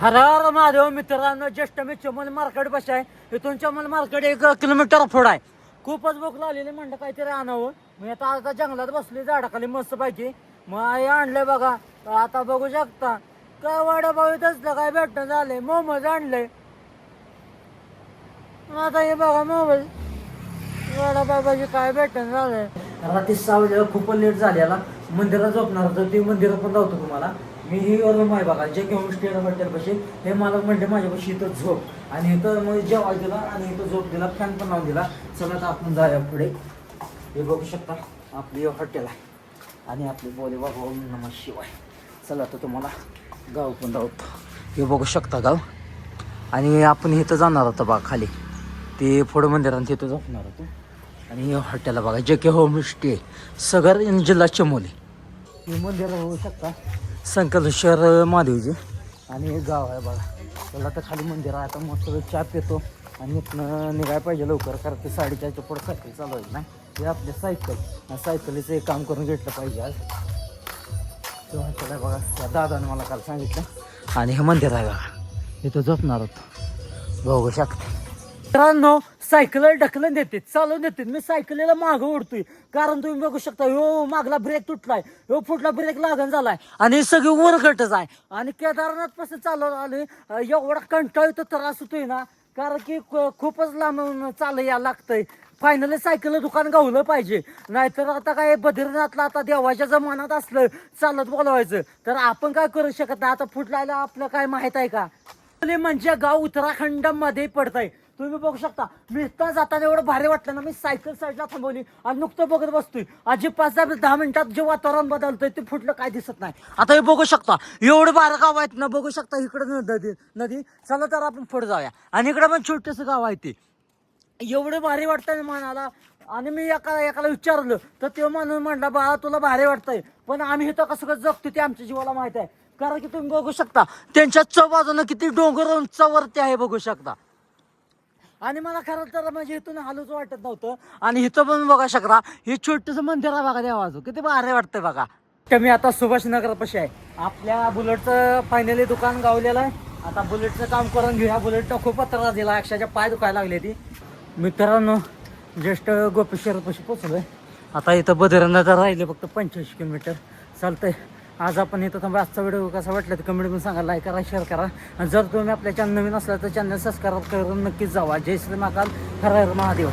हर हर महादेव मित्रांनो, ज्येष्ठ मी चमन मार्केट बस आहे. इथून चमन मार्केट 1 किलोमीटर पुढं आहे. खूपच भूक लागलेली, म्हणलं काहीतरी आणावं. मी आता जंगलात बसली झाडाखाली मस्त पैकी. मग आई आणलंय बघा. आता बघू शकता काय वडापाव तसलं काय भेटणं झालंय. मोमोज आणलंय. आता हे बघा मोमोज वडापावची काय भेटणं झालंय. रात्री 6 वाजता खूप लेट झालेला. मंदिरात झोपणार होतं, ते मंदिर पण लावतो तुम्हाला. मी ही रूम आहे बघा, जे घेऊन स्टेड हॉटेलपाशी. हे मला म्हणते माझ्यापाशी इथं झोप, आणि इथं मग जेवाय दिला आणि इथं झोप दिला, फॅन पण लावून दिला. चला आता आपण जाऊया पुढे. हे बघू शकता आपली हॉटेल आहे आणि आपली बोले बाबा ओम नमः शिवाय. चला आता तुम्हाला गाव पण दावतो. हे बघू शकता गाव. आणि आपण इथं जाणार होतो बघा खाली, ते पुढं मंदिरात तिथं झोपणार होतो. आणि हे हॉटेल बघा, जे के होम स्टे, सगर जिल्हा चमोली. हे मंदिर होऊ शकता संकलेश्वर महादेवजी. आणि हे गाव आहे बघा. त्याला तर खाली मंदिर आहे. आता मस्त चहा पितो आणि इथनं निघाय पाहिजे लवकर, कारण ते 4:30च्या पुढं सायकल चालवायची नाही. हे आपले सायकलीचं एक काम करून घेतलं पाहिजे आज. तो हॉटेल आहे बघा, त्या दादाने मला काल सांगितलं. आणि हे मंदिर आहे बघा, इथं झोपणार होतं. बघू शकता मित्रांनो, सायकल ढकलून देते, चालवून देते. मी सायकलीला मागं ओढतोय, कारण तुम्ही बघू शकता हो मागला ब्रेक तुटलाय, हो फुटला ब्रेक लागण झालाय, आणि सगळी वरघटच आहे. आणि केदारनाथ पासून चालवलं आले, एवढा कंटाळ येतो, त्रास होतोय ना, कारण की खूपच लांब चालया लागतंय. फायनली सायकल दुकान गावलं पाहिजे, नाहीतर आता काय बद्रीनाथला आता देवाच्या जमान्यात असलं चालत बोलवायचं तर आपण काय करू शकत नाही. आता फुटलायला आपलं काय माहित आहे का. म्हणजे गाव उत्तराखंड मध्ये पडतंय. तुम्ही बघू शकता, मी इथं जाताना एवढं भारी वाटलं ना, मी सायकल साईडला थांबवली आणि नुकतं बघत बसतोय. अजी 5-10 मिनिटात जे वातावरण बदलतंय ते फुटलं काय दिसत नाही. आता हे बघू शकता, एवढं बारा गाव आहेत ना, बघू शकता इकडं नदी. चला तर आपण पुढे जाऊया. आणि इकडं पण छोटंसं गाव आहे ते. एवढं भारी वाटतंय मनाला. आणि मी एकाला विचारलं तर ते माणूस म्हणला, बाळा तुला भारी वाटतंय, पण आम्ही इथं कसं जगतो ते आमच्या जीवाला माहित आहे. कारण की तुम्ही बघू शकता त्यांच्या चौबाजूनं किती डोंगर उंचावरती आहे, बघू शकता. आणि मला खरं तर म्हणजे इथून हालूच वाटत नव्हतं. आणि इथं पण बघा शकता, हे छोटंसं मंदिर आहे बघा देवाचं, किती भारी वाटतंय बघा. मी आता सुभाषनगरपाशी आहे. आपल्या बुलेटचं फायनली दुकान गावलेलं आहे. आता बुलेटचं काम करून घेऊया. बुलेटचा खूप त्रास दिला, अक्षरशः पाय दुखायला लागले ती. मित्रांनो, ज्येष्ठ गोपेश्वरपाशी पोचलोय. आता इथं बद्रीनाथ राहिले फक्त 85 किलोमीटर. चालतंय. आज आपण इथं थांबा. आजचा व्हिडिओ कसा वाटला तर कमेंट करून सांगा, लाईक करा, शेअर करा. आणि जर तुम्ही आपल्या चॅनल नवीन असला तर चॅनल सबस्क्राईब करून नक्कीच जावा. जय श्री महाकाल, हर हर महादेव.